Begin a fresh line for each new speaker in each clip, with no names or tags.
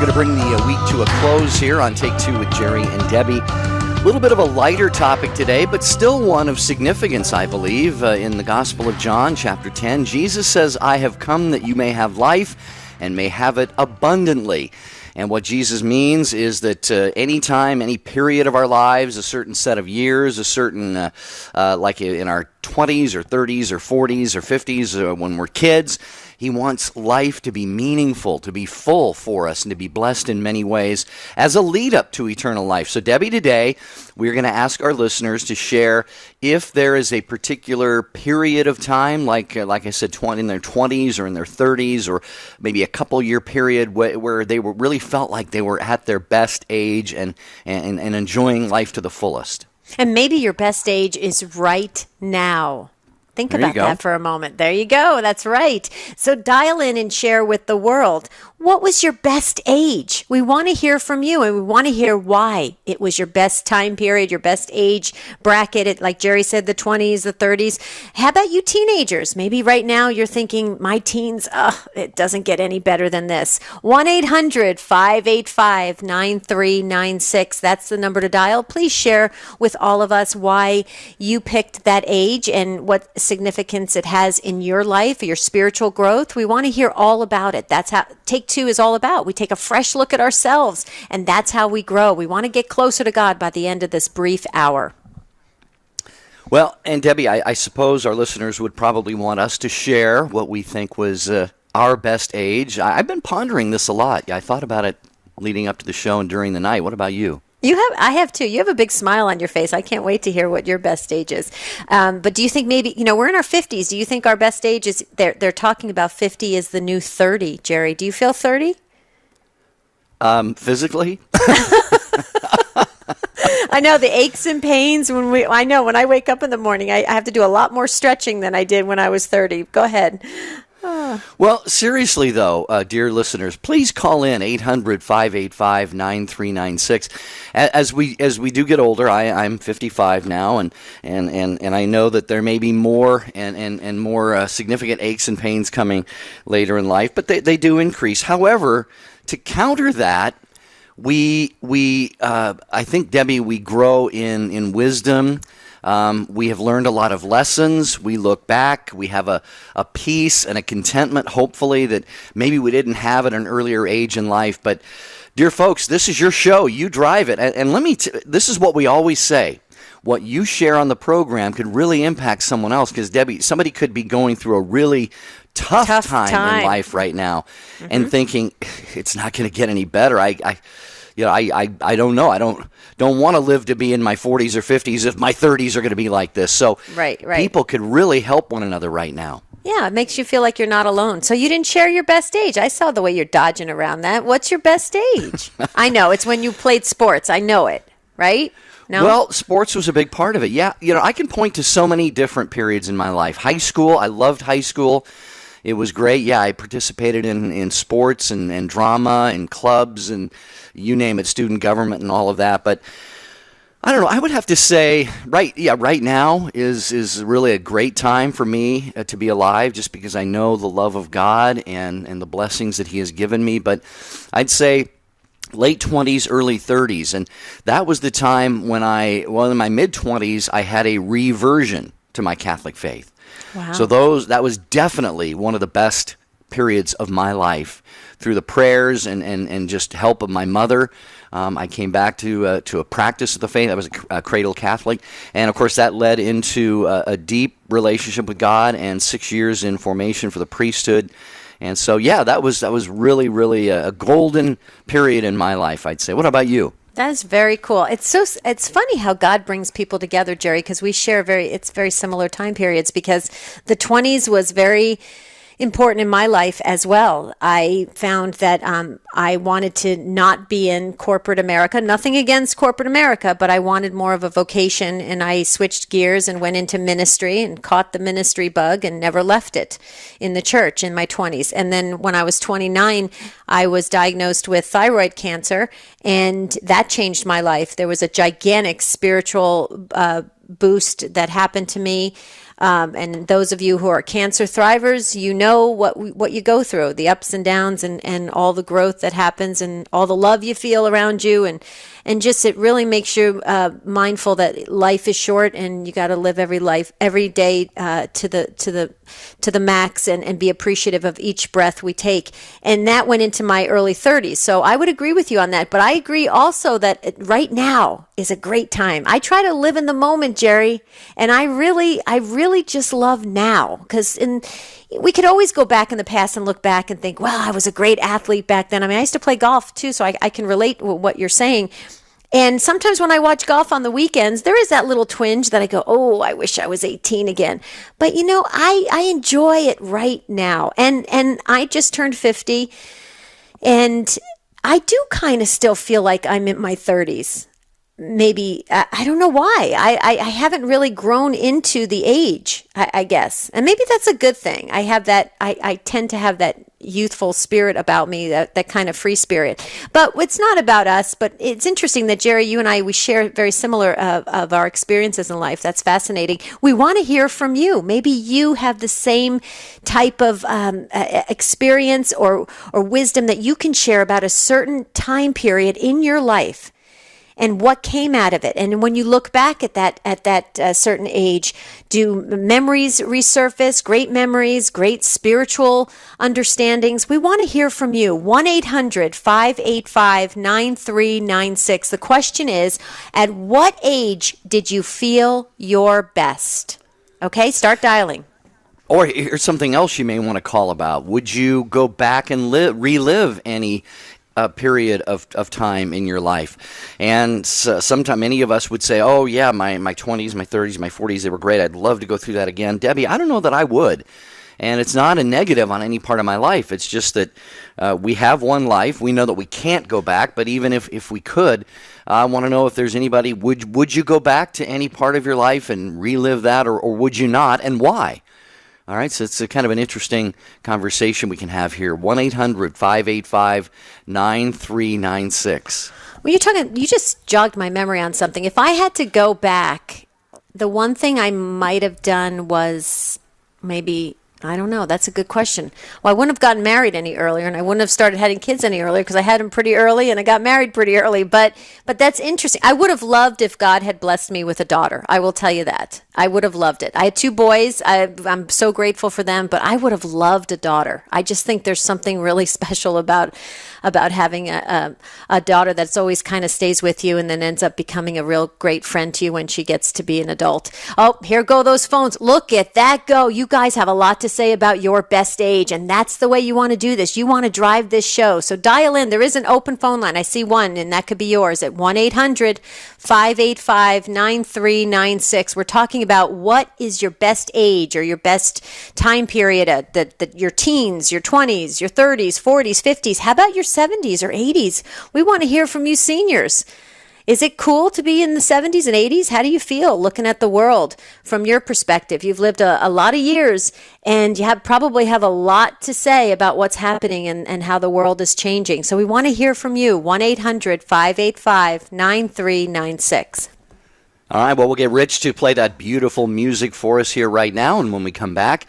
We're going to bring the week to a close here on Take Two with Jerry and Debbie. A little bit of a lighter topic today, but still one of significance, I believe. In the Gospel of John, chapter 10, Jesus says, "I have come that you may have life and may have it abundantly." And what Jesus means is that any time, any period of our lives, a certain set of years, a certain, like in our 20s or 30s or 40s or 50s, when we're kids, He wants life to be meaningful, to be full for us, and to be blessed in many ways as a lead up to eternal life. So, Debbie, today we're going to ask our listeners to share if there is a particular period of time, like I said, in their 20s or in their 30s, or maybe a couple-year period where they really felt like they were at their best age and enjoying life to the fullest.
And maybe your best age is right now. Think about that for a moment. There you go. That's right. So dial in and share with the world. What was your best age? We want to hear from you, and we want to hear why it was your best time period, your best age bracket. Like Jerry said, the 20s, the 30s. How about you teenagers? Maybe right now you're thinking, my teens, it doesn't get any better than this. 1-800-585-9396. That's the number to dial. Please share with all of us why you picked that age and what significance it has in your life, your spiritual growth. We want to hear all about it. That's how Take Two is all about. We take a fresh look at ourselves, and that's how we grow. We want to get closer to God by the end of this brief hour.
Well, and Debbie, I suppose our listeners would probably want us to share what we think was our best age. I've been pondering this a lot. I thought about it leading up to the show and during the night. What about you?
I have too. You have a big smile on your face. I can't wait to hear what your best age is. But do you think maybe, we're in our 50s. Do you think our best age is, they're talking about 50 is the new 30, Jerry. Do you feel 30?
Physically?
I know the aches and pains when I wake up in the morning, I have to do a lot more stretching than I did when I was 30. Go ahead.
Well, seriously, though, dear listeners, please call in 800-585-9396. As we do get older, I'm 55 now, and I know that there may be more and more significant aches and pains coming later in life, but they do increase. However, to counter that, we I think, Debbie, we grow in wisdom. We have learned a lot of lessons. We look back. We have a peace and a contentment, hopefully, that maybe we didn't have at an earlier age in life. But, dear folks, this is your show. You drive it. And this is what we always say. What you share on the program could really impact someone else, because, Debbie, somebody could be going through a really tough time in life right now and thinking, it's not going to get any better. I don't know. I don't want to live to be in my 40s or 50s if my 30s are going to be like this. So
right.
People could really help one another right now.
Yeah, it makes you feel like you're not alone. So you didn't share your best age. I saw the way you're dodging around that. What's your best age? I know. It's when you played sports. I know it. Right? No?
Well, sports was a big part of it. Yeah. I can point to so many different periods in my life. High school. I loved high school. It was great. Yeah, I participated in sports and drama and clubs and you name it, student government and all of that. But I don't know. I would have to say right now is really a great time for me to be alive, just because I know the love of God and the blessings that He has given me. But I'd say late 20s, early 30s. And that was the time when in my mid-20s, I had a reversion to my Catholic faith.
Wow.
So that was definitely one of the best periods of my life. Through the prayers and just help of my mother, I came back to a practice of the faith. I was a cradle Catholic, and of course that led into a deep relationship with God and 6 years in formation for the priesthood. And so, yeah, that was really, really a golden period in my life, I'd say. What about you?
That is very cool. It's funny how God brings people together, Jerry, because we share very similar time periods, because the 20s was very important in my life as well. I found that I wanted to not be in corporate America. Nothing against corporate America, but I wanted more of a vocation, and I switched gears and went into ministry and caught the ministry bug and never left it in the church in my 20s. And then when I was 29, I was diagnosed with thyroid cancer, and that changed my life. There was a gigantic spiritual boost that happened to me. And those of you who are cancer thrivers, you know what you go through, the ups and downs, and all the growth that happens, and all the love you feel around you, and just it really makes you mindful that life is short, and you got to live every day to the max, and be appreciative of each breath we take. And that went into my early 30s. So I would agree with you on that. But I agree also that right now is a great time. I try to live in the moment, Jerry, and I really just love now, because we could always go back in the past and look back and think, well, I was a great athlete back then. I mean, I used to play golf too, so I can relate with what you're saying. And sometimes when I watch golf on the weekends, there is that little twinge that I go, oh, I wish I was 18 again. But, I enjoy it right now. And I just turned 50, and I do kind of still feel like I'm in my 30s. Maybe, I don't know why. I haven't really grown into the age, I guess. And maybe that's a good thing. I tend to have that youthful spirit about me, that kind of free spirit. But it's not about us. But it's interesting that, Jerry, you and I, we share very similar of our experiences in life. That's fascinating. We want to hear from you. Maybe you have the same type of experience or wisdom that you can share about a certain time period in your life, and what came out of it. And when you look back at that certain age, do memories resurface, great memories, great spiritual understandings? We want to hear from you. 1-800-585-9396. The question is, at what age did you feel your best? Okay, start dialing.
Or here's something else you may want to call about. Would you go back and relive any period of time in your life? And sometimes many of us would say, oh yeah, my 20s, my 30s, my 40s, they were great. I'd love to go through that again. Debbie, I don't know that I would. And it's not a negative on any part of my life. It's just that we have one life. We know that we can't go back, but even if we could, I want to know if there's anybody, would you go back to any part of your life and relive that, or would you not, and why? All right, so it's a kind of an interesting conversation we can have here. 1-800-585-9396.
Well, you just jogged my memory on something. If I had to go back, the one thing I might have done was maybe, I don't know, that's a good question. Well, I wouldn't have gotten married any earlier, and I wouldn't have started having kids any earlier, because I had them pretty early and I got married pretty early. But that's interesting. I would have loved if God had blessed me with a daughter. I will tell you that. I would have loved it. I had 2 boys. I'm so grateful for them, but I would have loved a daughter. I just think there's something really special about having a daughter that's always kind of stays with you and then ends up becoming a real great friend to you when she gets to be an adult. Oh, here go those phones. Look at that go. You guys have a lot to say about your best age, and that's the way you want to do this. You want to drive this show. So dial in. There is an open phone line. I see one, and that could be yours at 1-800-585-9396. We're talking about what is your best age or your best time period, that your teens, your 20s, your 30s, 40s, 50s. How about your 70s or 80s? We want to hear from you seniors. Is it cool to be in the 70s and 80s? How do you feel looking at the world from your perspective? You've lived a lot of years, and you probably have a lot to say about what's happening and how the world is changing. So we want to hear from you. 1-800-585-9396.
All right, well, we'll get Rich to play that beautiful music for us here right now, and when we come back,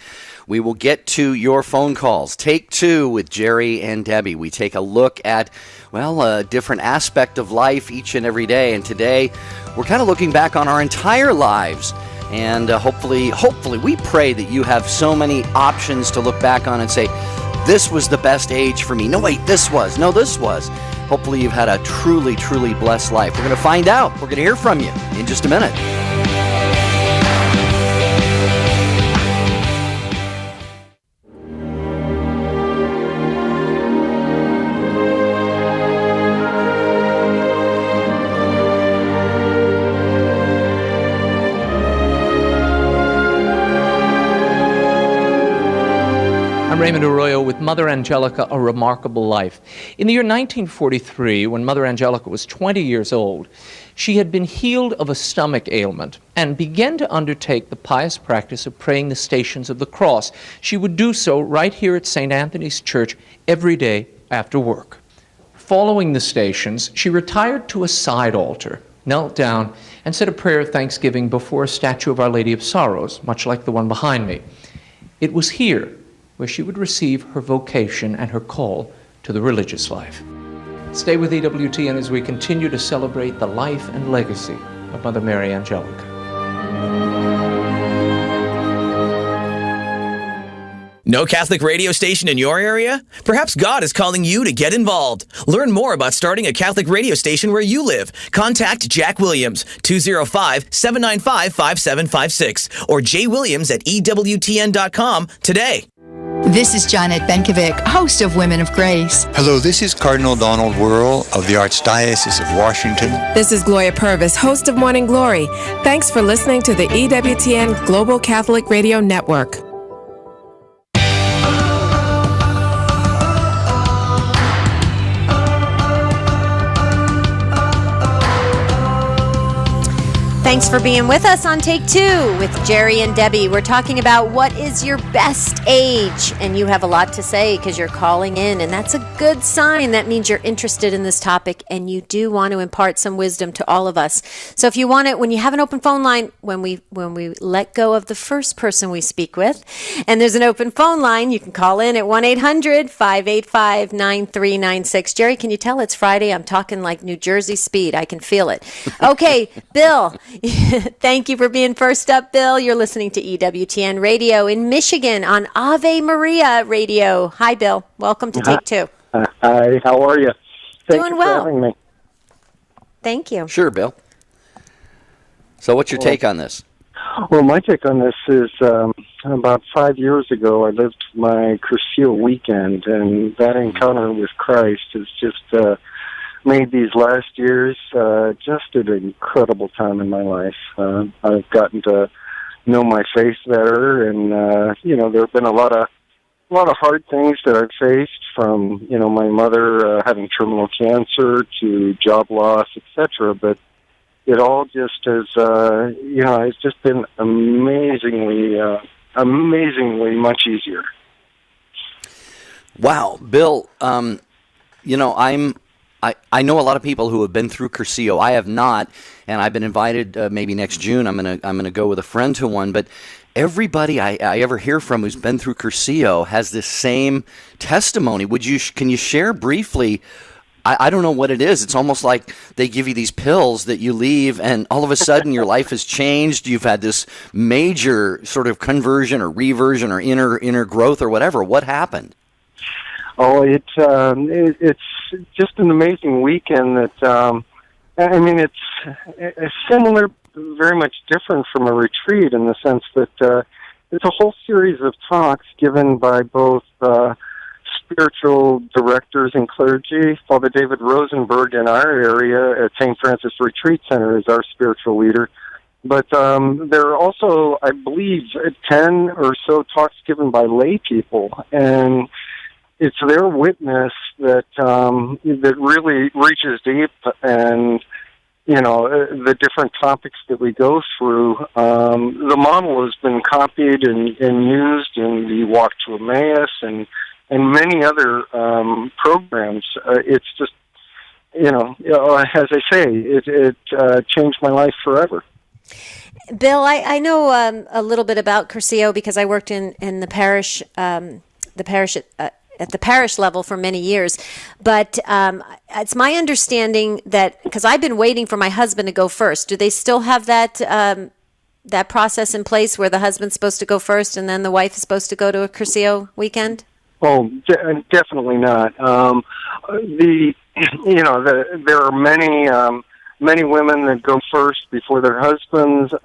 we will get to your phone calls. Take 2 with Jerry and Debbie. We take a look at, a different aspect of life each and every day. And today, we're kind of looking back on our entire lives. And hopefully, we pray that you have so many options to look back on and say, this was the best age for me. No, wait, this was. No, this was. Hopefully, you've had a truly, truly blessed life. We're going to find out. We're going to hear from you in just a minute.
Raymond Arroyo with Mother Angelica, A Remarkable Life. In the year 1943, when Mother Angelica was 20 years old, she had been healed of a stomach ailment and began to undertake the pious practice of praying the Stations of the Cross. She would do so right here at St. Anthony's Church every day after work. Following the stations, she retired to a side altar, knelt down, and said a prayer of thanksgiving before a statue of Our Lady of Sorrows, much like the one behind me. It was here where she would receive her vocation and her call to the religious life. Stay with EWTN as we continue to celebrate the life and legacy of Mother Mary Angelica.
No Catholic radio station in your area? Perhaps God is calling you to get involved. Learn more about starting a Catholic radio station where you live. Contact Jack Williams, 205-795-5756, or jwilliams@ewtn.com today.
This is Janet Benkovic, host of Women of Grace.
Hello, this is Cardinal Donald Wuerl of the Archdiocese of Washington.
This is Gloria Purvis, host of Morning Glory. Thanks for listening to the EWTN Global Catholic Radio Network.
Thanks for being with us on Take Two with Jerry and Debbie. We're talking about what is your best age, and you have a lot to say because you're calling in, and that's a good sign. That means you're interested in this topic, and you do want to impart some wisdom to all of us. So if you want it, when you have an open phone line, when we let go of the first person we speak with, and there's an open phone line, you can call in at 1-800-585-9396. Jerry, can you tell it's Friday? I'm talking like New Jersey speed. I can feel it. Okay, Bill. Thank you for being first up, Bill. You're listening to EWTN Radio in Michigan on Ave Maria Radio. Hi, Bill. Welcome to Take Two.
Hi, how are you? Thank
Doing
you
well.
for having me.
Thank you.
Sure, Bill. So what's your take on this?
Well, my take on this is about 5 years ago, I lived my Curcio weekend, and that encounter with Christ has just made these last years just an incredible time in my life. I've gotten to know my faith better, and there have been a lot of hard things that I've faced, from my mother having terminal cancer to job loss, etc. But it all just has it's just been amazingly much easier.
Wow, Bill. I know a lot of people who have been through Curcio. I have not, and I've been invited. Maybe next June, I'm gonna go with a friend to one. But everybody I ever hear from who's been through Curcio has this same testimony. Can you share briefly? I don't know what it is. It's almost like they give you these pills that you leave, and all of a sudden your life has changed. You've had this major sort of conversion or reversion or inner growth or whatever. What happened?
Oh, it's just an amazing weekend that, it's similar, very much different from a retreat in the sense that it's a whole series of talks given by both spiritual directors and clergy. Father David Rosenberg in our area at St. Francis Retreat Center is our spiritual leader. But there are also, I believe, 10 or so talks given by lay people, and it's their witness that really reaches deep, and the different topics that we go through. The model has been copied and used in the Walk to Emmaus and many other programs. It's just as I say, it changed my life forever.
Bill, I know a little bit about Curcio because I worked in the parish at the parish level for many years. But it's my understanding that, because I've been waiting for my husband to go first, do they still have that process in place where the husband's supposed to go first and then the wife is supposed to go to a Curcio weekend?
Oh, definitely not. There are many women that go first before their husbands.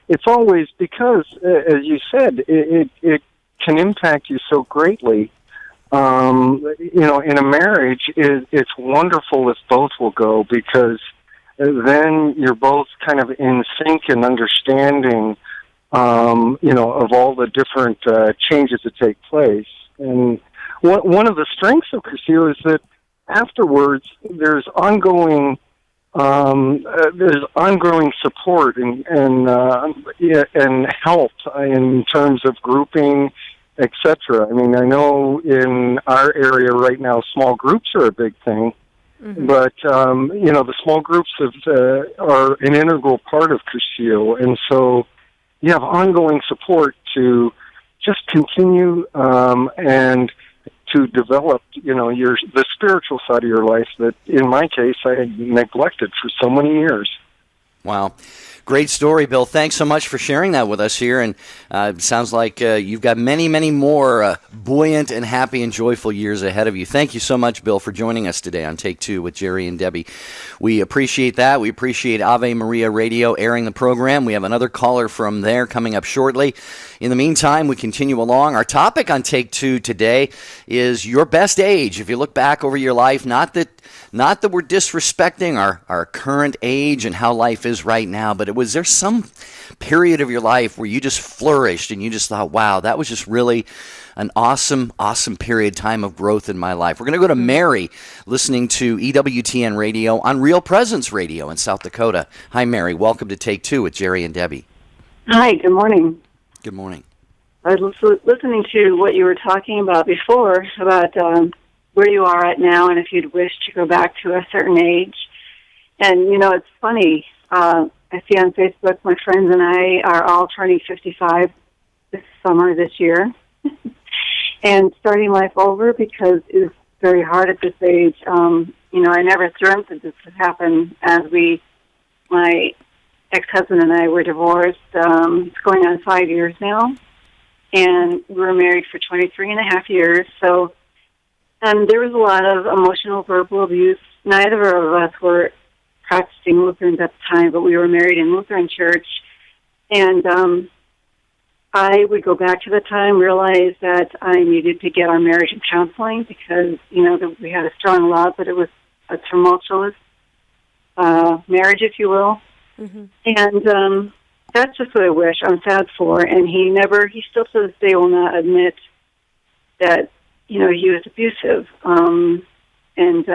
It's always because, as you said, it can impact you so greatly. In a marriage, it's wonderful if both will go, because then you're both kind of in sync and understanding, of all the different changes that take place. And one of the strengths of Curcio is that afterwards there's ongoing support and help in terms of grouping, etc. I mean, I know in our area right now, small groups are a big thing, But, the small groups are an integral part of Cursillo. And so you have ongoing support to just continue and to develop, the spiritual side of your life that, in my case, I had neglected for so many years.
Wow. Great story, Bill. Thanks so much for sharing that with us here. And it sounds like you've got many, many more buoyant and happy and joyful years ahead of you. Thank you so much, Bill, for joining us today on Take Two with Jerry and Debbie. We appreciate that. We appreciate Ave Maria Radio airing the program. We have another caller from there coming up shortly. In the meantime, we continue along. Our topic on Take Two today is your best age. If you look back over your life, not that we're disrespecting our current age and how life is right now, but was there some period of your life where you just flourished and you just thought, wow, that was just really an awesome, awesome period, time of growth in my life? We're going to go to Mary, listening to EWTN Radio on Real Presence Radio in South Dakota. Hi, Mary. Welcome to Take Two with Jerry and Debbie.
Hi, good morning.
Good morning.
I was listening to what you were talking about before, about where you are at now and if you'd wish to go back to a certain age. And, it's funny. I see on Facebook my friends and I are all turning 55 this year. And starting life over because it's very hard at this age. I never dreamt that this would happen as my ex-husband and I were divorced. It's going on 5 years now. And we were married for 23 and a half years. So, and there was a lot of emotional, verbal abuse. Neither of us were practicing Lutherans at the time, but we were married in Lutheran church. And I would go back to the time, realize that I needed to get our marriage in counseling because, we had a strong love, but it was a tumultuous marriage, if you will. Mm-hmm. And that's just what I wish. I'm sad for. And he still to this day will not admit that, he was abusive. And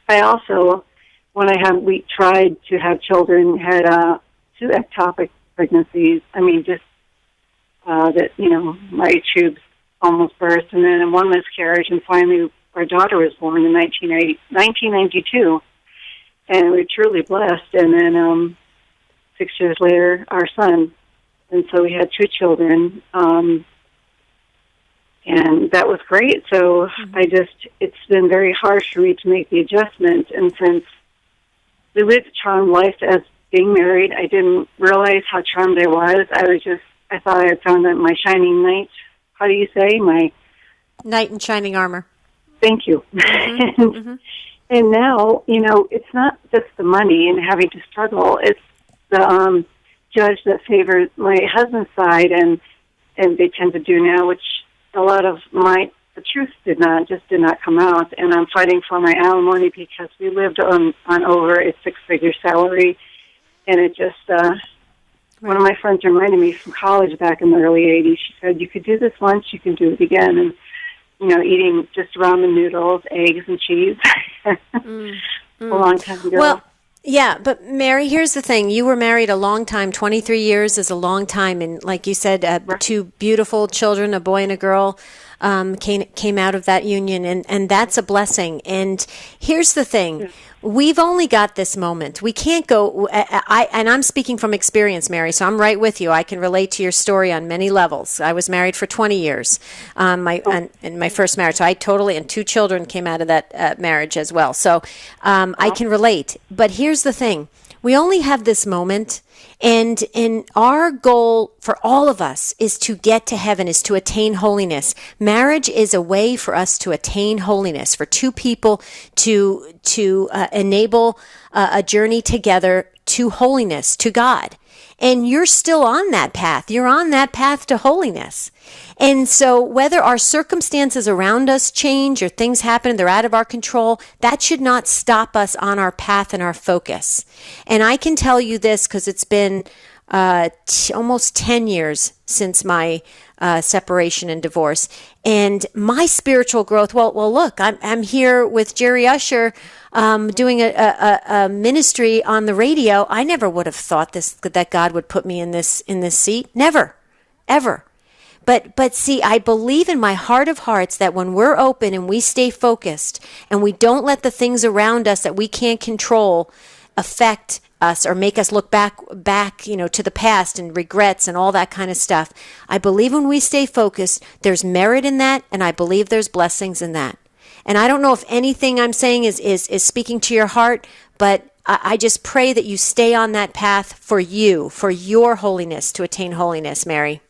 I also, when we tried to have children, had 2 ectopic pregnancies. I mean, just my tubes almost burst, and then 1 miscarriage, and finally our daughter was born in 1992. And we were truly blessed. And then 6 years later, our son. And so we had 2 children. And that was great. So it's been very hard for me to make the adjustment. And since we lived a charmed life as being married, I didn't realize how charmed I was. I thought I had found my shining knight. How do you say? My
knight in shining armor.
Thank you. Mm-hmm. And now, it's not just the money and having to struggle. It's the judge that favors my husband's side, and they tend to do now, which a lot of the truth did not come out. And I'm fighting for my alimony because we lived on over a 6-figure salary, and it just. One of my friends reminded me from college back in the early 80s. She said, you could do this once, you can do it again. And, eating just ramen noodles, eggs, and cheese a long time ago.
Well, yeah, but Mary, here's the thing. You were married a long time. 23 years is a long time. And like you said, 2 beautiful children, a boy and a girl, came out of that union. And that's a blessing. And here's the thing. Yeah. We've only got this moment. We can't go, and I'm speaking from experience, Mary, so I'm right with you. I can relate to your story on many levels. I was married for 20 years in my first marriage. So and 2 children came out of that marriage as well. So I can relate. But here's the thing. We only have this moment, and our goal for all of us is to get to heaven, is to attain holiness. Marriage is a way for us to attain holiness, for 2 people to enable a journey together to holiness, to God. And you're still on that path. You're on that path to holiness. And so whether our circumstances around us change or things happen, they're out of our control, that should not stop us on our path and our focus. And I can tell you this because it's been almost 10 years since my separation and divorce. And my spiritual growth, well, look, I'm here with Jerry Usher doing a ministry on the radio. I never would have thought that God would put me in this seat. Never, ever. But see, I believe in my heart of hearts that when we're open and we stay focused and we don't let the things around us that we can't control affect us or make us look back, to the past and regrets and all that kind of stuff. I believe when we stay focused, there's merit in that, and I believe there's blessings in that. And I don't know if anything I'm saying is speaking to your heart, but I just pray that you stay on that path for your holiness, to attain holiness, Mary.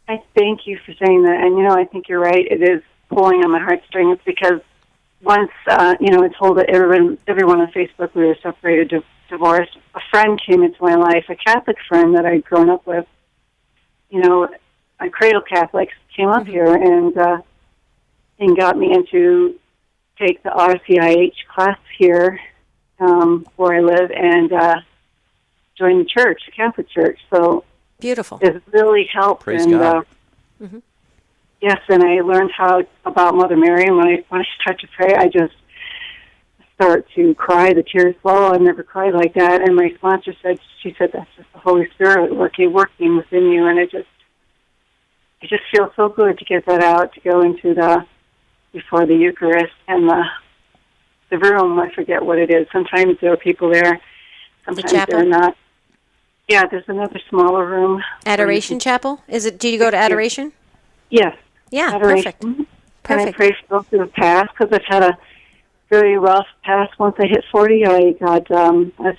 I thank you for saying that. And, I think you're right. It is pulling on my heartstrings because once, I told everyone on Facebook we were separated, divorced. A friend came into my life, a Catholic friend that I'd grown up with. A cradle Catholics came up here and got me into take the RCIH class here where I live and join the church, the Catholic Church. So
beautiful.
It's really helped.
Praise God.
Yes, and I learned about Mother Mary. And when I start to pray, I just start to cry. The tears flow. I've never cried like that. And my sponsor said, that's just the Holy Spirit working within you. And it just feels so good to get that out, to go into before the Eucharist and the room. I forget what it is. Sometimes there are people there. Sometimes there are not. Yeah, there's another smaller room.
Adoration Chapel? Do you go to Adoration?
Yes.
Yeah,
Adoration.
perfect.
And I pray for through the past because I've had a very rough past. Once I hit 40, I was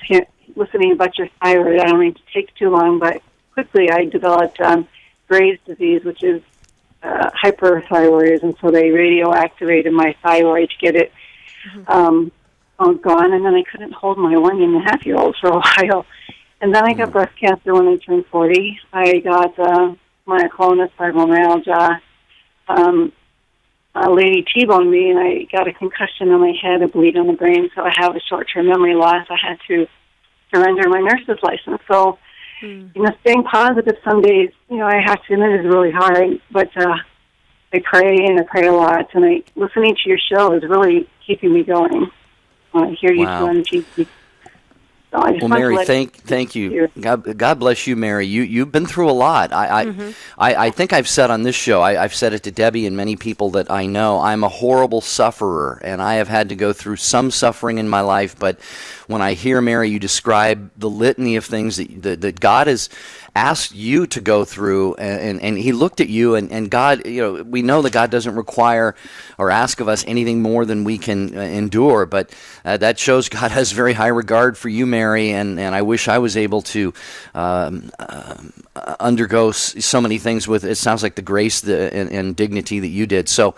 listening about your thyroid. I don't mean to take too long, but quickly I developed Graves' disease, which is hyperthyroidism, and so they radioactivated my thyroid to get it gone, and then I couldn't hold my 1.5-year-old for a while. And then I got breast cancer when I turned 40. I got myoclonus, fibromyalgia. A lady T-boned me, and I got a concussion on my head, a bleed on the brain, so I have a short-term memory loss. I had to surrender my nurse's license. So, staying positive some days, I have to admit, is really hard. But I pray, and I pray a lot. And listening to your show is really keeping me going. I hear you
Wow.
on TV. So I just
Well,
want to
Mary, thank you. God bless you, Mary. You've been through a lot. I think I've said on this show, I've said it to Debbie and many people that I know, I'm a horrible sufferer, and I have had to go through some suffering in my life. But when I hear, Mary, you describe the litany of things that God has asked you to go through, and He looked at you, and God, we know that God doesn't require or ask of us anything more than we can endure, but that shows God has very high regard for you, Mary, and I wish I was able to undergo so many things with, it sounds like, the grace and dignity that you did. So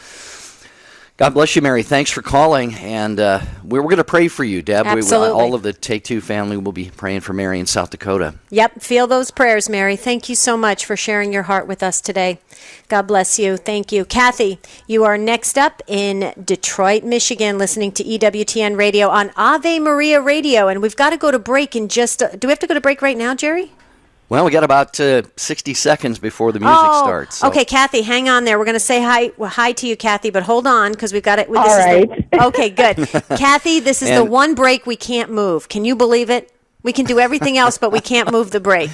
God bless you, Mary. Thanks for calling, and we're going to pray for you, Deb.
Absolutely.
All of the Take Two family will be praying for Mary in South Dakota.
Yep, feel those prayers, Mary. Thank you so much for sharing your heart with us today. God bless you. Thank you. Kathy, you are next up in Detroit, Michigan, listening to EWTN Radio on Ave Maria Radio, and we've got to go to break in just... do we have to go to break right now, Jerry?
Well, we got about 60 seconds before the music starts. So.
Okay, Kathy, hang on there. We're going to say hi to you, Kathy, but hold on because we've got it.
All right.
Okay, good. Kathy, this is the one break we can't move. Can you believe it? We can do everything else, but we can't move the break.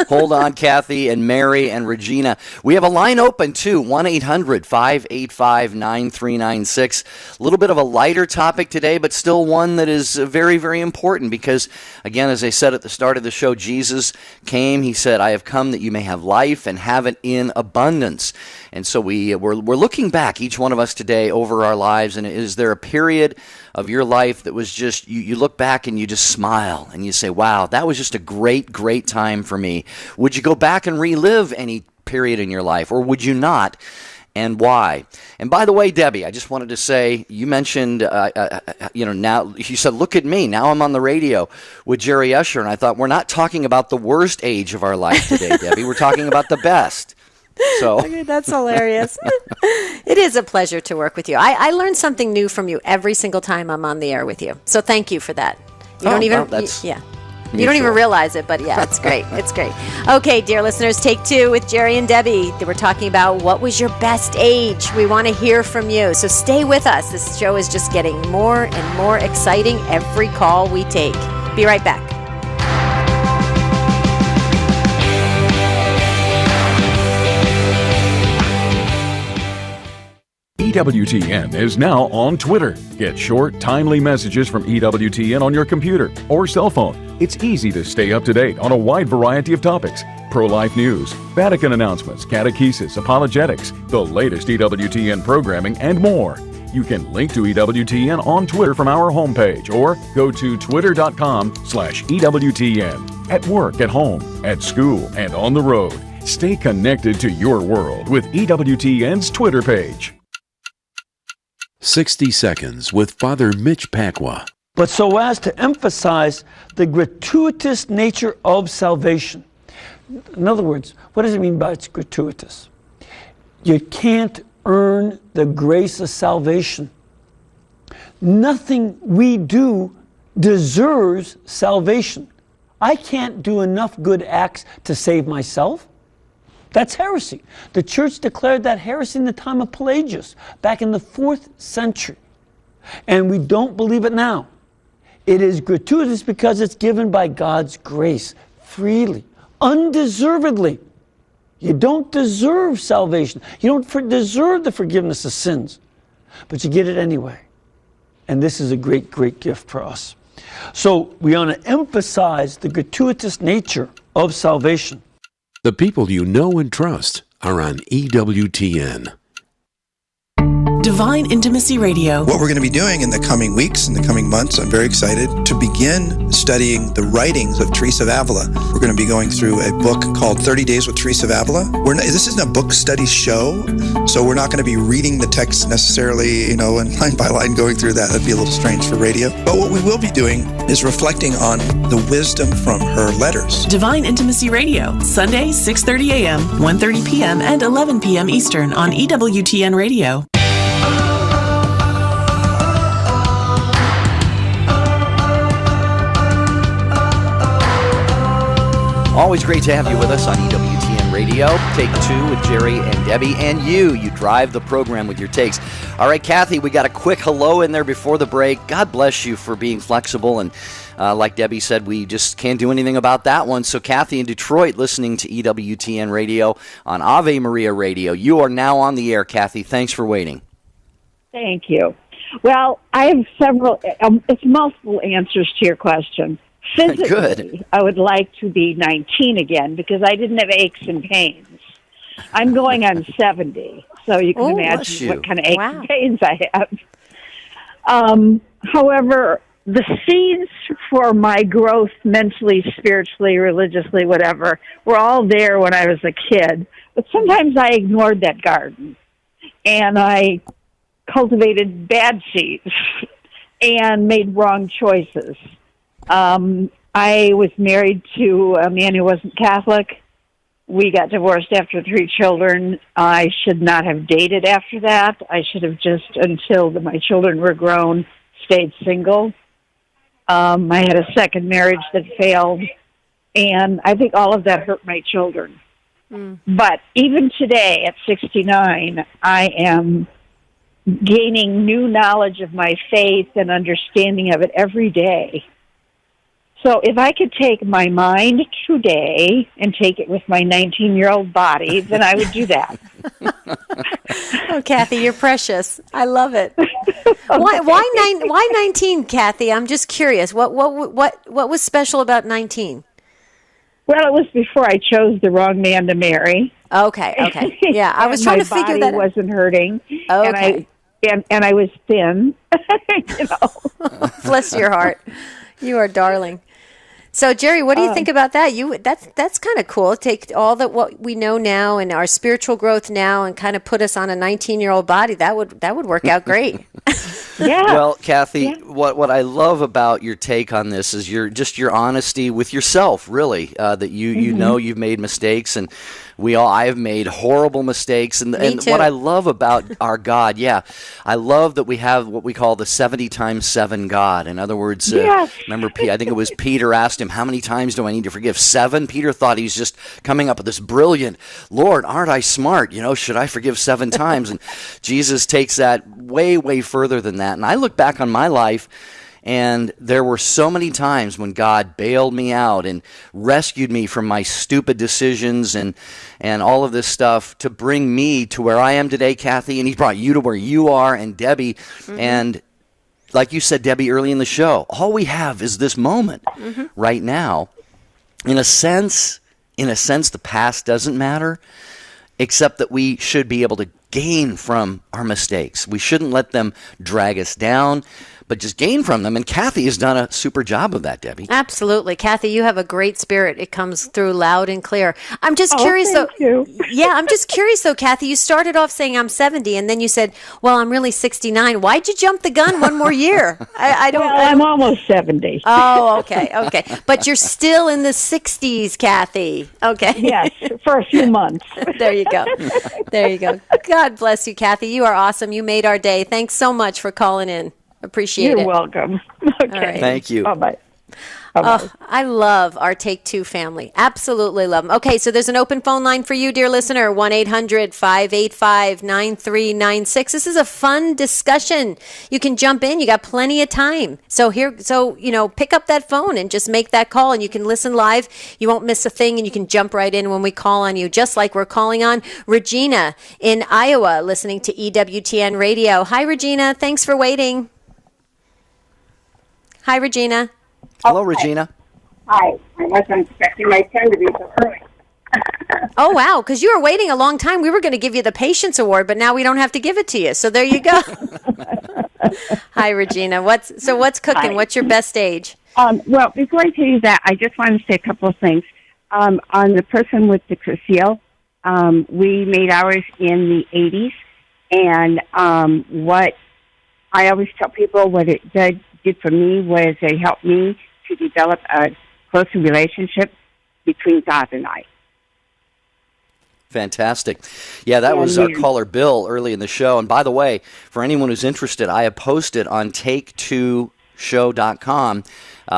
Hold on, Kathy and Mary and Regina. We have a line open, too, 1-800-585-9396. A little bit of a lighter topic today, but still one that is very, very important because, again, as I said at the start of the show, Jesus came. He said, I have come that you may have life and have it in abundance. And so we're looking back, each one of us today, over our lives, and is there a period of your life that was just, you look back and you just smile and you say, wow, that was just a great, great time for me. Would you go back and relive any period in your life, or would you not, and why? And by the way, Debbie, I just wanted to say, you mentioned, now, you said, look at me, now I'm on the radio with Jerry Usher, and I thought, we're not talking about the worst age of our life today, Debbie, we're talking about the best. So
Okay, that's hilarious. It is a pleasure to work with you. I learn something new from you every single time I'm on the air with you. So thank you for that. You don't even, yeah. You don't even realize it, but yeah, it's great. It's great. Okay, dear listeners, Take Two with Jerry and Debbie. We're talking about what was your best age. We want to hear from you. So stay with us. This show is just getting more and more exciting every call we take. Be right back.
EWTN is now on Twitter. Get short, timely messages from EWTN on your computer or cell phone. It's easy to stay up to date on a wide variety of topics. Pro-life news, Vatican announcements, catechesis, apologetics, the latest EWTN programming, and more. You can link to EWTN on Twitter from our homepage or go to twitter.com/EWTN. At work, at home, at school, and on the road. Stay connected to your world with EWTN's Twitter page.
60 Seconds with Father Mitch Pacwa.
But so as to emphasize the gratuitous nature of salvation. In other words, what does it mean by it's gratuitous? You can't earn the grace of salvation. Nothing we do deserves salvation. I can't do enough good acts to save myself. That's heresy. The church declared that heresy in the time of Pelagius, back in the 4th century. And we don't believe it now. It is gratuitous because it's given by God's grace, freely, undeservedly. You don't deserve salvation. You don't deserve the forgiveness of sins. But you get it anyway. And this is a great, great gift for us. So we want to emphasize the gratuitous nature of salvation.
The people you know and trust are on EWTN.
Divine Intimacy Radio.
What we're going to be doing in the coming weeks, in the coming months, I'm very excited to begin studying the writings of Teresa of Avila. We're going to be going through a book called 30 Days with Teresa of Avila. This isn't a book study show, so we're not going to be reading the text necessarily, and line by line going through that. That'd be a little strange for radio. But what we will be doing is reflecting on the wisdom from her letters.
Divine Intimacy Radio, Sunday, 6:30 a.m., 1:30 p.m., and 11 p.m. Eastern on EWTN Radio.
Always great to have you with us on EWTN Radio. Take Two with Jerry and Debbie, and you drive the program with your takes. All right, Kathy, we got a quick hello in there before the break. God bless you for being flexible, and like Debbie said, we just can't do anything about that one. So Kathy in Detroit, listening to EWTN Radio on Ave Maria Radio. You are now on the air, Kathy. Thanks for waiting.
Thank you. Well, I have several, it's multiple answers to your question. Physically,
Good.
I would like to be 19 again because I didn't have aches and pains. I'm going on 70, so you can imagine what kind of aches and pains I have. However, the seeds for my growth mentally, spiritually, religiously, whatever, were all there when I was a kid. But sometimes I ignored that garden, and I cultivated bad seeds and made wrong choices. I was married to a man who wasn't Catholic. We got divorced after 3 children. I should not have dated after that. I should have just, until my children were grown, stayed single. I had a second marriage that failed, and I think all of that hurt my children. But even today, at 69, I am gaining new knowledge of my faith and understanding of it every day. So if I could take my mind today and take it with my 19-year-old body, then I would do that.
Oh, Kathy, you're precious. I love it. Why 19, Kathy? I'm just curious. What was special about 19?
Well, it was before I chose the wrong man to marry.
Okay. Yeah, I was trying to figure that out.
My body wasn't hurting.
Okay.
And I was thin.
Bless your heart. You are darling. So, Jerry, what do you think about that? That's kind of cool. Take all that what we know now and our spiritual growth now, and kind of put us on a 19-year-old body. That would work out great.
Yeah.
Well, Kathy, what I love about your take on this is your honesty with yourself. Really, that you know you've made mistakes, and I have made horrible mistakes, and what I love about our God, I love that we have what we call the 70 times 7 God. In other words, remember, I think it was Peter asked him, how many times do I need to forgive? 7? Peter thought he was just coming up with this brilliant, Lord, aren't I smart? Should I forgive 7 times? And Jesus takes that way, way further than that. And I look back on my life, And there were so many times when God bailed me out and rescued me from my stupid decisions and all of this stuff to bring me to where I am today, Kathy. And He brought you to where you are, and Debbie. Mm-hmm. And like you said, Debbie, early in the show, all we have is this moment right now. In a sense, the past doesn't matter, except that we should be able to gain from our mistakes. We shouldn't let them drag us down, but just gain from them. And Kathy has done a super job of that, Debbie.
Absolutely. Kathy, you have a great spirit. It comes through loud and clear. I'm just curious, though. Yeah, I'm just curious, though, Kathy. You started off saying I'm 70, and then you said, well, I'm really 69. Why'd you jump the gun one more year?
I'm almost 70.
Oh, okay. But you're still in the 60s, Kathy. Okay.
Yes, for a few months.
There you go. God bless you, Kathy. You are awesome. You made our day. Thanks so much for calling in. Appreciate it.
You're welcome. Okay.
All right.
Thank you.
Bye-bye.
Oh, I love our Take Two family. Absolutely love them. Okay, so there's an open phone line for you, dear listener, 1-800-585-9396. This is a fun discussion. You can jump in. You got plenty of time. So pick up that phone and just make that call, and you can listen live. You won't miss a thing, and you can jump right in when we call on you, just like we're calling on Regina in Iowa, listening to EWTN Radio. Hi, Regina. Thanks for waiting. Hi, Regina.
Hello, Regina.
Hi. I wasn't expecting my turn to be so early.
Oh, wow, because you were waiting a long time. We were going to give you the Patience Award, but now we don't have to give it to you. So there you go. Hi, Regina. What's cooking?
Hi.
What's your best age?
Well, before I tell you that, I just want to say a couple of things. On the person with the Crucio, we made ours in the 80s, and what I always tell people, what it did for me was it helped me to develop a closer relationship between God and I.
Fantastic. Yeah, that was caller Bill early in the show. And by the way, for anyone who's interested, I have posted on take2show.com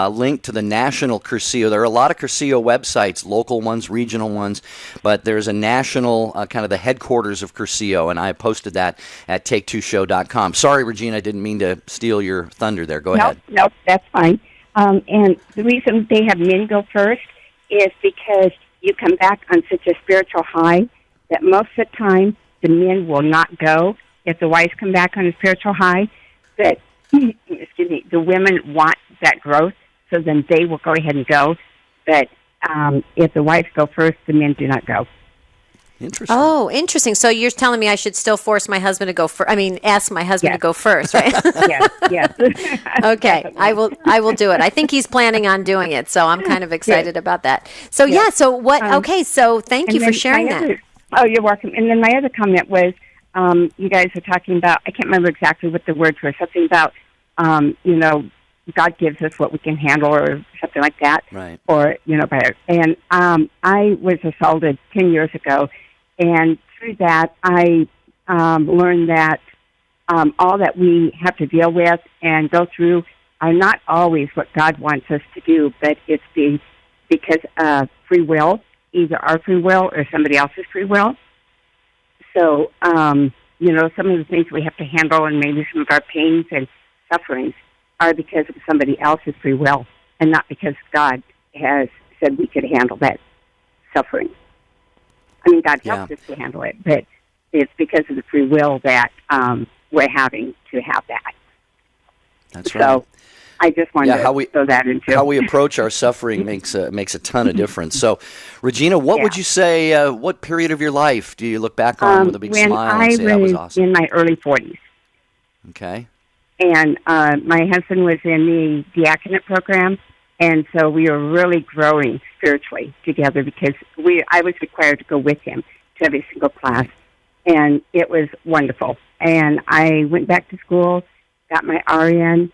link to the national Cursillo. There are a lot of Cursillo websites, local ones, regional ones, but there's a national kind of the headquarters of Cursillo, and I posted that at take2show.com. Sorry, Regina, I didn't mean to steal your thunder there. Go ahead.
Nope, that's fine. And the reason they have men go first is because you come back on such a spiritual high that most of the time the men will not go. If the wives come back on a spiritual high, that the women want that growth, so then they will go ahead and go. But if the wives go first, the men do not go.
Interesting.
Oh, interesting. So you're telling me I should still force my husband to go first? I mean, ask my husband to go first, right?
Yes.
Okay, I will do it. I think he's planning on doing it, so I'm kind of excited about that. So so what? Okay, so thank you for sharing that.
Oh, you're welcome. And then my other comment was, you guys were talking about, I can't remember exactly what the words were, something about, God gives us what we can handle or something like that.
Right.
Or, better. And I was assaulted 10 years ago, and through that, I learned that all that we have to deal with and go through are not always what God wants us to do, but it's because of free will, either our free will or somebody else's free will. So, some of the things we have to handle and maybe some of our pains and sufferings are because of somebody else's free will and not because God has said we could handle that suffering. I mean, God helps us to handle it, but it's because of the free will that we're having to have that.
That's right.
So I just wanted to throw that into
how we approach our suffering makes a ton of difference. So, Regina, what would you say? What period of your life do you look back on with a big smile and say that was awesome?
In my early 40s.
Okay.
And my husband was in the diaconate program, and so we were really growing spiritually together because I was required to go with him to every single class, and it was wonderful. And I went back to school, got my RN.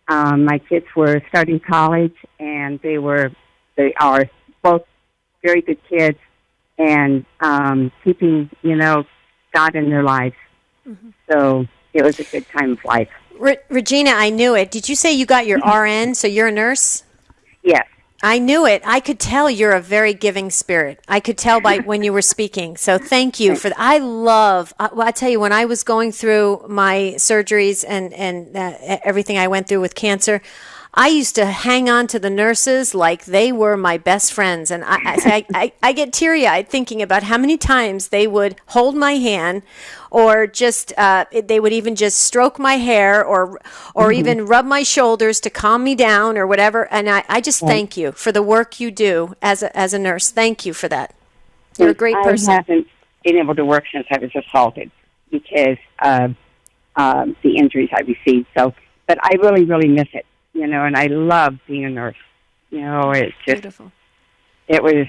My kids were starting college, and they are both very good kids, and keeping God in their lives. Mm-hmm. So it was a good time of life.
Regina, I knew it. Did you say you got your RN? So you're a nurse?
Yes.
I knew it. I could tell you're a very giving spirit. I could tell by when you were speaking. So thank you for that. I love, well, I tell you, when I was going through my surgeries and everything I went through with cancer, I used to hang on to the nurses like they were my best friends. And I get teary-eyed thinking about how many times they would hold my hand, or just they would even just stroke my hair, or even rub my shoulders to calm me down or whatever. And I just thank you for the work you do as a nurse. Thank you for that. You're a great person.
I haven't been able to work since I was assaulted because of the injuries I received. So, but I really, really miss it. And I love being a nurse. It's just
beautiful.
It was,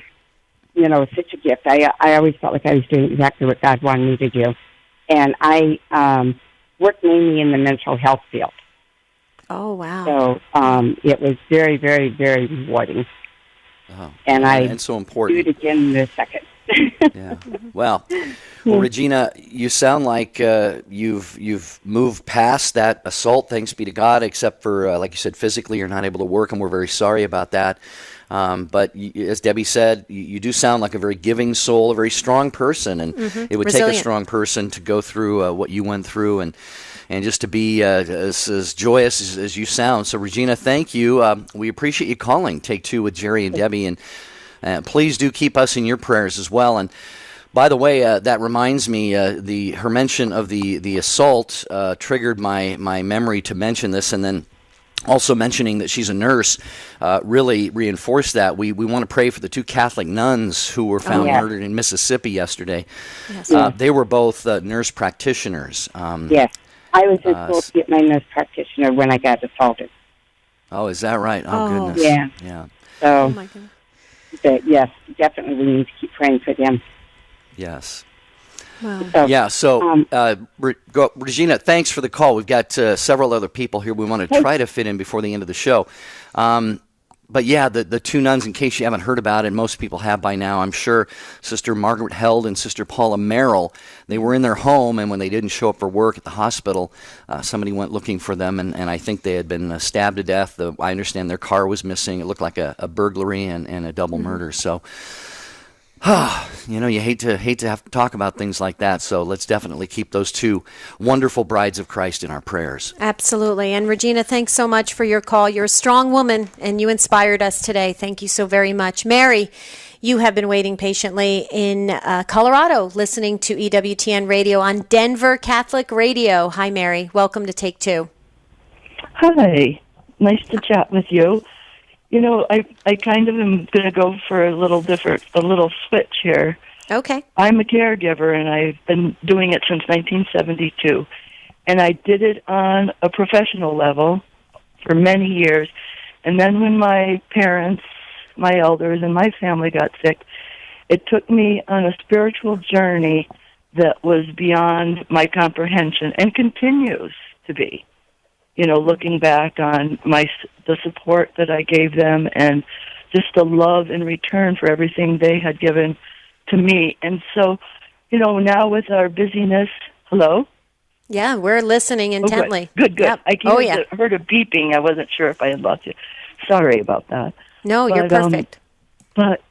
such a gift. I always felt like I was doing exactly what God wanted me to do. And I worked mainly in the mental health field.
Oh, wow.
So it was very, very, very rewarding.
Oh,
And
so important.
do it again in a second.
Yeah. Well, Regina, you sound like you've moved past that assault, thanks be to God, except for, like you said, physically you're not able to work, and we're very sorry about that. But as Debbie said, you do sound like a very giving soul, a very strong person, and it would
Resilient.
take a strong person to go through what you went through and just to be as joyous as you sound. So, Regina, thank you. We appreciate you calling Take Two with Jerry and Debbie, and please do keep us in your prayers as well. And by the way, that reminds me, her mention of the assault triggered my memory to mention this, and then also mentioning that she's a nurse really reinforced that. We want to pray for the two Catholic nuns who were found murdered in Mississippi yesterday.
Yes.
They were both nurse practitioners.
Yes. I was supposed to get my nurse practitioner when I got assaulted.
Oh, is that right? Oh, goodness.
Yeah. So,
Oh, my goodness.
Yes, definitely we need to keep praying for them.
Yes.
Wow.
So, Regina, thanks for the call. We've got several other people here we want to try to fit in before the end of the show. But yeah, the two nuns, in case you haven't heard about it, most people have by now, I'm sure, Sister Margaret Held and Sister Paula Merrill, they were in their home, and when they didn't show up for work at the hospital, somebody went looking for them, and I think they had been stabbed to death. I understand their car was missing. It looked like a burglary and a double murder. So, you hate to have to talk about things like that, so let's definitely keep those two wonderful brides of Christ in our prayers.
Absolutely. And Regina, thanks so much for your call. You're a strong woman, and you inspired us today. Thank you so very much. Mary, you have been waiting patiently in Colorado, listening to EWTN Radio on Denver Catholic Radio. Hi, Mary. Welcome to Take Two.
Hi. Nice to chat with you. I kind of am going to go for a little switch here.
Okay.
I'm a caregiver, and I've been doing it since 1972. And I did it on a professional level for many years. And then when my parents, my elders, and my family got sick, it took me on a spiritual journey that was beyond my comprehension and continues to be. Looking back on the support that I gave them and just the love in return for everything they had given to me. And so, now with our busyness, hello?
Yeah, we're listening intently.
Oh, good.
Yep.
I heard a beeping. I wasn't sure if I had lost you. Sorry about that.
No, you're perfect.
But,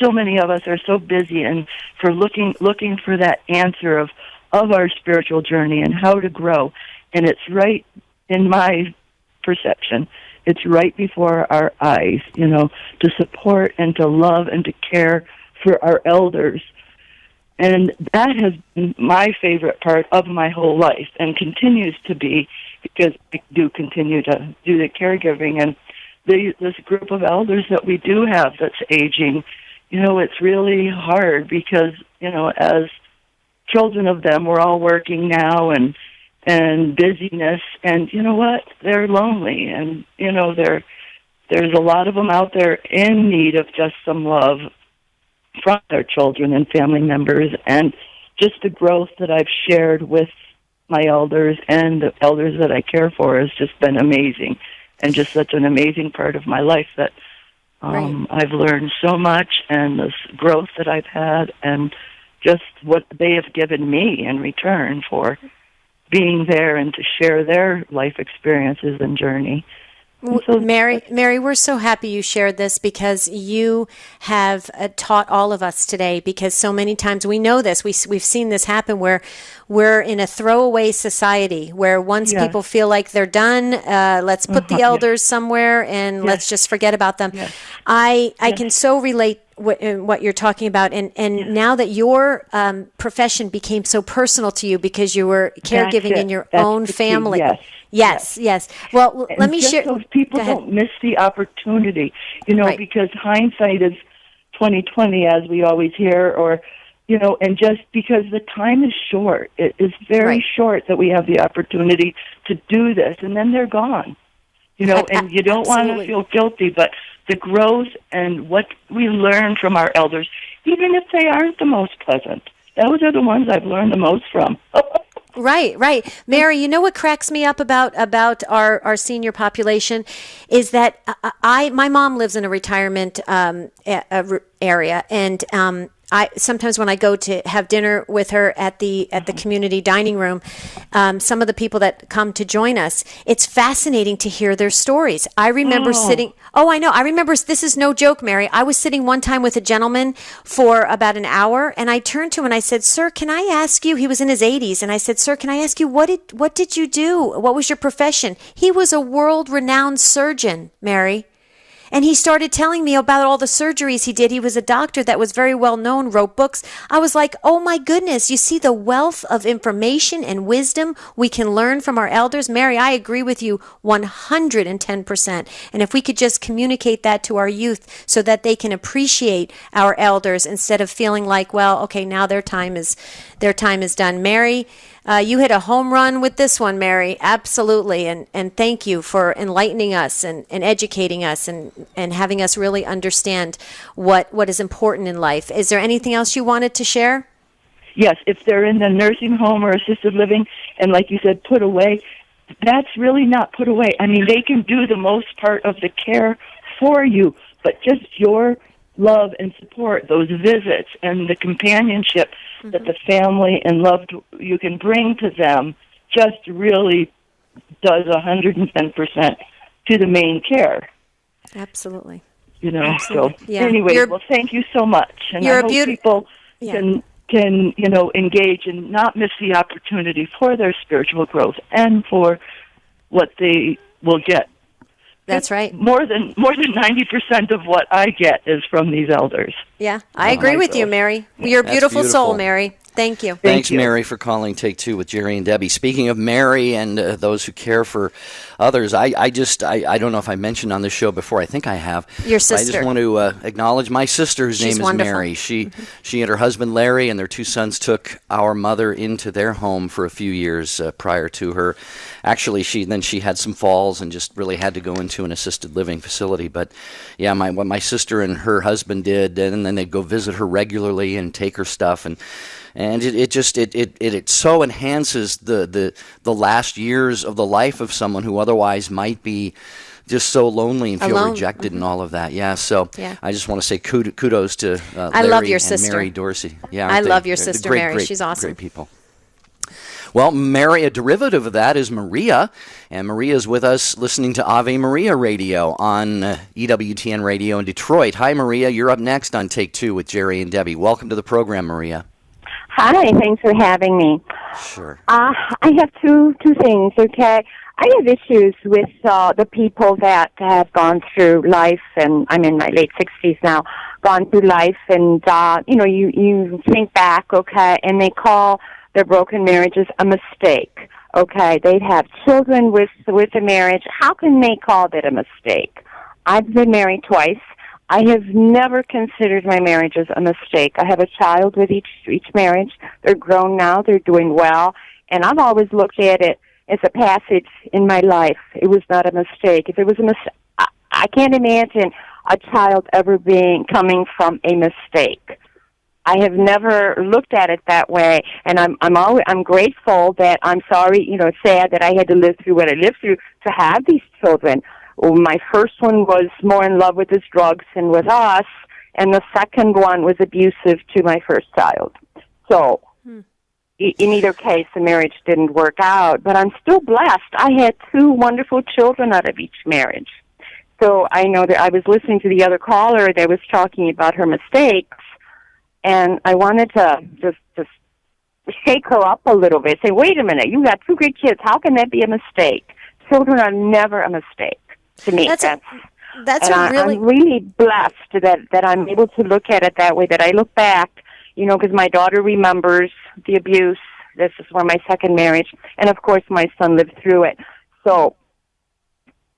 so many of us are so busy and for looking for that answer of our spiritual journey and how to grow. And it's right, in my perception, it's right before our eyes, to support and to love and to care for our elders. And that has been my favorite part of my whole life and continues to be, because I do continue to do the caregiving. And this group of elders that we do have that's aging, it's really hard because, as children of them, we're all working now and busyness, and you know what? They're lonely, and there's a lot of them out there in need of just some love from their children and family members, and just the growth that I've shared with my elders and the elders that I care for has just been amazing, and just such an amazing part of my life that I've learned so much, and this growth that I've had, and just what they have given me in return for being there and to share their life experiences and journey.
Mary, we're so happy you shared this because you have taught all of us today, because so many times we know this, we've seen this happen where we're in a throwaway society where once people feel like they're done, let's put the elders somewhere and let's just forget about them. I can so relate what you're talking about, and now that your profession became so personal to you because you were caregiving in your own family. Yes. Well,
and
let me
just
share.
So people don't miss the opportunity, because hindsight is 20/20, as we always hear, or and just because the time is short, it is very short that we have the opportunity to do this, and then they're gone. And you don't want to feel guilty, but the growth and what we learn from our elders, even if they aren't the most pleasant, those are the ones I've learned the most from.
Right. Mary, you know what cracks me up about our senior population is that my mom lives in a retirement area, and I sometimes when I go to have dinner with her at the community dining room, some of the people that come to join us, it's fascinating to hear their stories. I remember sitting. Oh, I know. I remember. This is no joke, Mary. I was sitting one time with a gentleman for about an hour, and I turned to him and I said, "Sir, can I ask you?" He was in his 80s, and I said, "Sir, can I ask you what did you do? What was your profession?" He was a world-renowned surgeon, Mary. And he started telling me about all the surgeries he did. He was a doctor that was very well known, wrote books. I was like, oh my goodness, you see the wealth of information and wisdom we can learn from our elders. Mary, I agree with you 110%. And if we could just communicate that to our youth so that they can appreciate our elders instead of feeling like, well, okay, now their time is done. Mary, you hit a home run with this one, Mary. Absolutely. And thank you for enlightening us and educating us and having us really understand what is important in life. Is there anything else you wanted to share?
Yes, if they're in the nursing home or assisted living and, like you said, put away, that's really not put away. I mean, they can do the most part of the care for you, but just your love and support, those visits and the companionship that the family and loved you can bring to them just really does 110% to the main care.
Absolutely.
So anyway, well, thank you so much. And I hope people can engage and not miss the opportunity for their spiritual growth and for what they will get.
That's right.
More than 90% of what I get is from these elders.
Yeah, I agree with you, Mary. You're a beautiful soul, Mary. Thank you.
Thanks, Mary, for calling Take Two with Jerry and Debbie. Speaking of Mary and those who care for others, I don't know if I mentioned on this show before. I think I have.
Your sister.
I just want to acknowledge my sister, whose name is
wonderful.
Mary. She and her husband Larry and their two sons took our mother into their home for a few years prior to her. Actually, she had some falls and just really had to go into an assisted living facility. But yeah, what my sister and her husband did, and then they'd go visit her regularly and take her stuff and it so enhances the last years of the life of someone who otherwise might be just so lonely and feel rejected and all of that. Yeah, so I just want to say kudos to Larry
I love your
and
sister.
Mary Dorsey. Yeah,
I love your sister, Mary. She's awesome.
Great people. Well, Mary, a derivative of that is Maria, and Maria is with us listening to Ave Maria Radio on EWTN Radio in Detroit. Hi, Maria. You're up next on Take Two with Jerry and Debbie. Welcome to the program, Maria.
Hi, thanks for having me.
Sure.
I have two things, okay? I have issues with the people that have gone through life, and I'm in my late 60s now, gone through life, and, you think back, okay, and they call their broken marriages a mistake, okay? They'd have children with the marriage. How can they call that a mistake? I've been married twice. I have never considered my marriages a mistake. I have a child with each marriage. They're grown now. They're doing well. And I've always looked at it as a passage in my life. It was not a mistake. If it was a mistake, I can't imagine a child ever coming from a mistake. I have never looked at it that way, and I'm grateful that I'm sorry, sad that I had to live through what I lived through to have these children. My first one was more in love with his drugs and with us, and the second one was abusive to my first child. So in either case, the marriage didn't work out, but I'm still blessed. I had 2 wonderful children out of each marriage. So I know that I was listening to the other caller that was talking about her mistakes, and I wanted to just shake her up a little bit. Say, wait a minute, you got 2 great kids. How can that be a mistake? Children are never a mistake to me. I'm really blessed that I'm able to look at it that way, that I look back, because my daughter remembers the abuse. This is for my second marriage. And, of course, my son lived through it. So,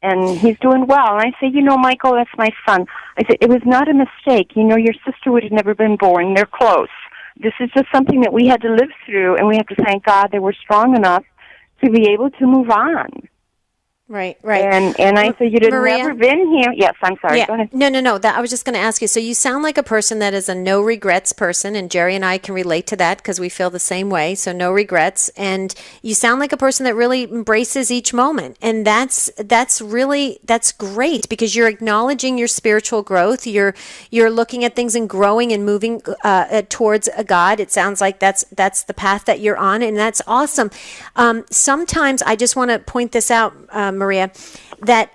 and he's doing well. And I say, Michael, that's my son. I said, it was not a mistake. Your sister would have never been born. They're close. This is just something that we had to live through, and we have to thank God that we're strong enough to be able to move on.
Right.
And I said, you'd have
Maria?
never been here. Yes, I'm sorry.
Yeah.
Go ahead.
No. I was just going to ask you. So you sound like a person that is a no regrets person, and Jerry and I can relate to that because we feel the same way. So no regrets, and you sound like a person that really embraces each moment, and that's great because you're acknowledging your spiritual growth. You're looking at things and growing and moving towards a God. It sounds like that's the path that you're on, and that's awesome. Sometimes I just want to point this out, Maria, that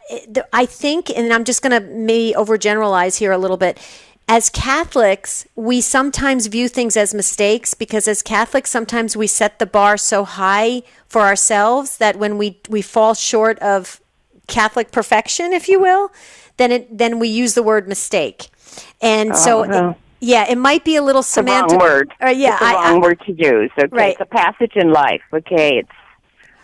I think, and I'm just going to maybe overgeneralize here a little bit, as Catholics, we sometimes view things as mistakes because as Catholics, sometimes we set the bar so high for ourselves that when we fall short of Catholic perfection, if you will, then we use the word mistake. And it might be a little semantic.
It's the wrong word.
It's
the wrong word to use. Okay,
right.
It's a passage in life. Okay,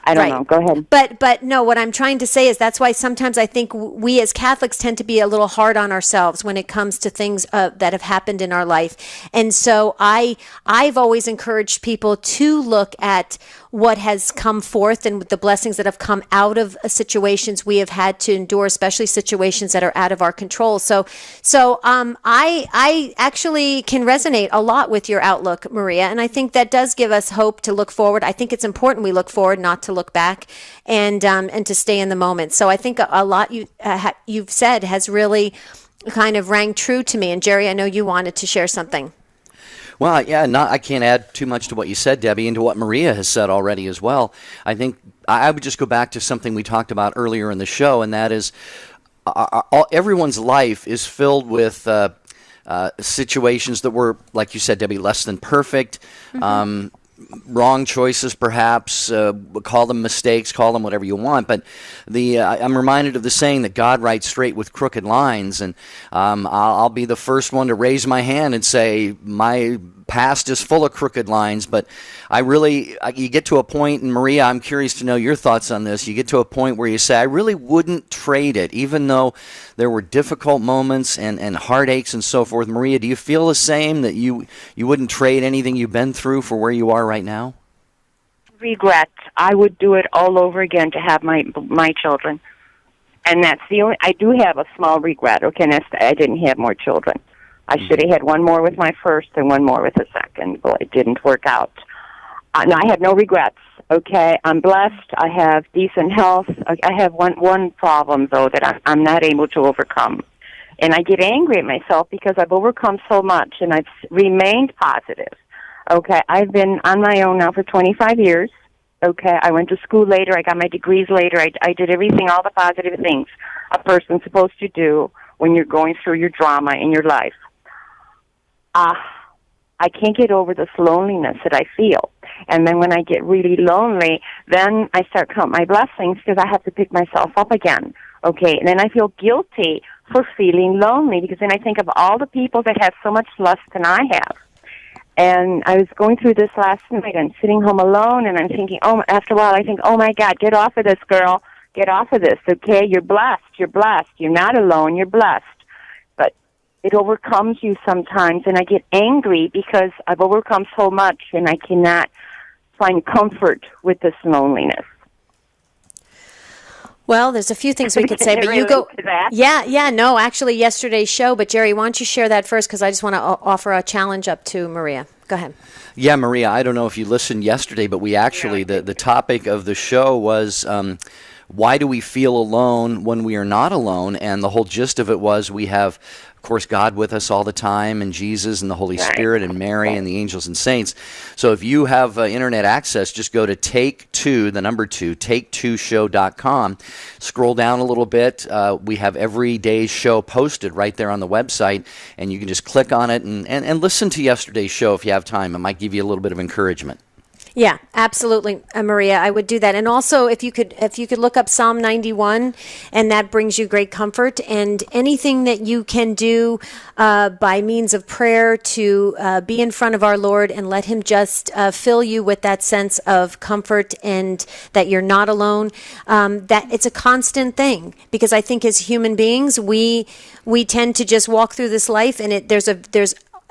I don't know. Go ahead.
But no, what I'm trying to say is that's why sometimes I think we as Catholics tend to be a little hard on ourselves when it comes to things that have happened in our life. And so I've always encouraged people to look at what has come forth and the blessings that have come out of situations we have had to endure, especially situations that are out of our control. So I actually can resonate a lot with your outlook, Maria, and I think that does give us hope to look forward. I think it's important we look forward, not to look back, and to stay in the moment. So I think a lot you've said has really kind of rang true to me. And Jerry, I know you wanted to share something.
Well, yeah, I can't add too much to what you said, Debbie, and to what Maria has said already as well. I think I would just go back to something we talked about earlier in the show, and that is everyone's life is filled with situations that were, like you said, Debbie, less than perfect, wrong choices perhaps, call them mistakes, call them whatever you want, but I'm reminded of the saying that God writes straight with crooked lines, and I'll be the first one to raise my hand and say my past is full of crooked lines, but you get to a point, and Maria, I'm curious to know your thoughts on this, you get to a point where you say, I really wouldn't trade it, even though there were difficult moments and heartaches and so forth. Maria, do you feel the same, that you wouldn't trade anything you've been through for where you are right now?
Regret. I would do it all over again to have my children. And that's the only, I do have a small regret, okay, and that's, I didn't have more children. I should have had one more with my first and one more with the second, but it didn't work out. No, I have no regrets, okay? I'm blessed. I have decent health. I have one problem, though, that I'm not able to overcome. And I get angry at myself because I've overcome so much, and I've remained positive. Okay, I've been on my own now for 25 years. Okay, I went to school later. I got my degrees later. I did everything, all the positive things a person's supposed to do when you're going through your drama in your life. I can't get over this loneliness that I feel. And then when I get really lonely, then I start counting my blessings because I have to pick myself up again. Okay, and then I feel guilty for feeling lonely because then I think of all the people that have so much less than I have. And I was going through this last night and sitting home alone, and I'm thinking, after a while I think, oh my God, get off of this, girl. Get off of this, okay? You're blessed. You're blessed. You're not alone. You're blessed. But it overcomes you sometimes, and I get angry because I've overcome so much, and I cannot find comfort with this loneliness.
Well, there's a few things we could say, but you go. Yeah, no, actually yesterday's show, but Jerry, why don't you share that first, because I just want to offer a challenge up to Maria. Go ahead.
Yeah, Maria, I don't know if you listened yesterday, but we actually, the topic of the show was why do we feel alone when we are not alone? And the whole gist of it was we have course, God with us all the time, and Jesus and the Holy Spirit and Mary and the angels and saints. So if you have internet access, just go to take2show.com. Scroll down a little bit. We have every day's show posted right there on the website, and you can just click on it and listen to yesterday's show if you have time. It might give you a little bit of encouragement.
Yeah, absolutely, Maria. I would do that. And also, if you could look up Psalm 91, and that brings you great comfort. And anything that you can do by means of prayer to be in front of our Lord and let Him just fill you with that sense of comfort and that you're not alone. That it's a constant thing, because I think as human beings, we tend to just walk through this life, and there's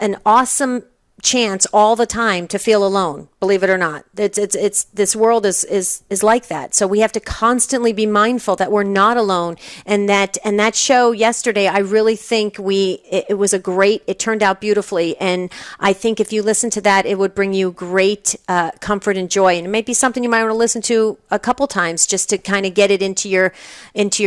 an awesome chance all the time to feel alone, believe it or not. It's this world is like that. So we have to constantly be mindful that we're not alone, and that show yesterday, I really think it turned out beautifully, and I think if you listen to that, it would bring you great comfort and joy, and it may be something you might want to listen to a couple times just to kind of get it into your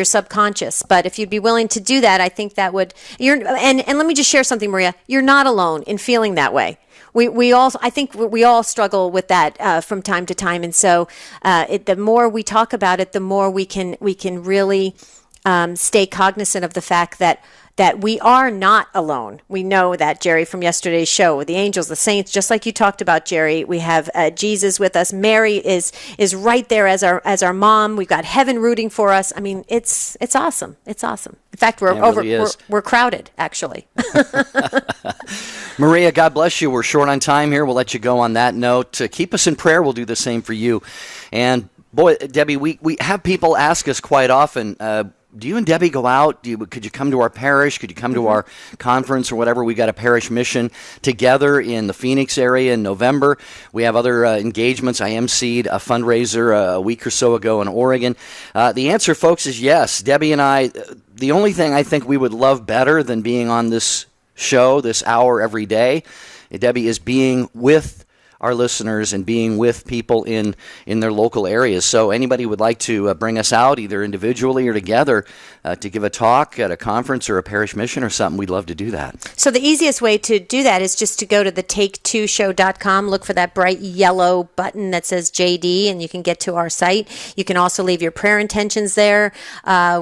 subconscious. But if you'd be willing to do that, I think that would, and let me just share something, Maria, you're not alone in feeling that way. I think we all struggle with that from time to time, and so the more we talk about it, the more we can really stay cognizant of the fact that we are not alone. We know that, Jerry, from yesterday's show, the angels, the saints, just like you talked about, Jerry. We have Jesus with us. Mary is right there as our mom. We've got heaven rooting for us. I mean, it's awesome. It's awesome. In fact, we're crowded, actually.
Maria, God bless you. We're short on time here. We'll let you go on that note. Keep us in prayer. We'll do the same for you. And boy, Debbie, we have people ask us quite often, do you and Debbie go out? Could you come to our parish? Could you come to our conference or whatever? We got a parish mission together in the Phoenix area in November. We have other engagements. I emceed a fundraiser a week or so ago in Oregon. The answer, folks, is yes. Debbie and I, the only thing I think we would love better than being on this show, this hour every day, Debbie, is being with our listeners and being with people in their local areas. So anybody would like to bring us out, either individually or together, to give a talk at a conference or a parish mission or something, we'd love to do that.
So the easiest way to do that is just to go to the take2show.com, look for that bright yellow button that says JD, and you can get to our site. You can also leave your prayer intentions there.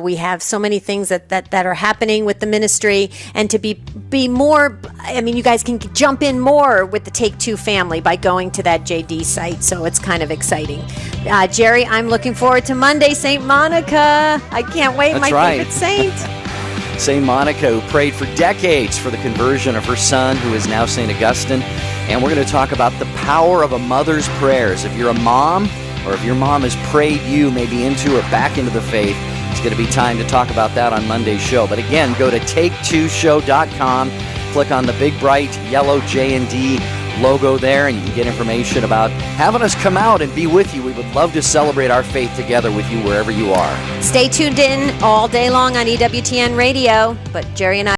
We have so many things that are happening with the ministry, and to be more, I mean, you guys can jump in more with the Take Two family by going to that JD site, so it's kind of exciting. Jerry, I'm looking forward to Monday, St. Monica. I can't wait.
That's
my
right.
favorite saint.
St. Monica, who prayed for decades for the conversion of her son, who is now St. Augustine. And we're going to talk about the power of a mother's prayers. If you're a mom, or if your mom has prayed you maybe into or back into the faith, it's going to be time to talk about that on Monday's show. But again, go to take2show.com, click on the big bright yellow J&D logo there, and you can get information about having us come out and be with you. We would love to celebrate our faith together with you wherever you are.
Stay tuned in all day long on EWTN Radio, but Jerry and I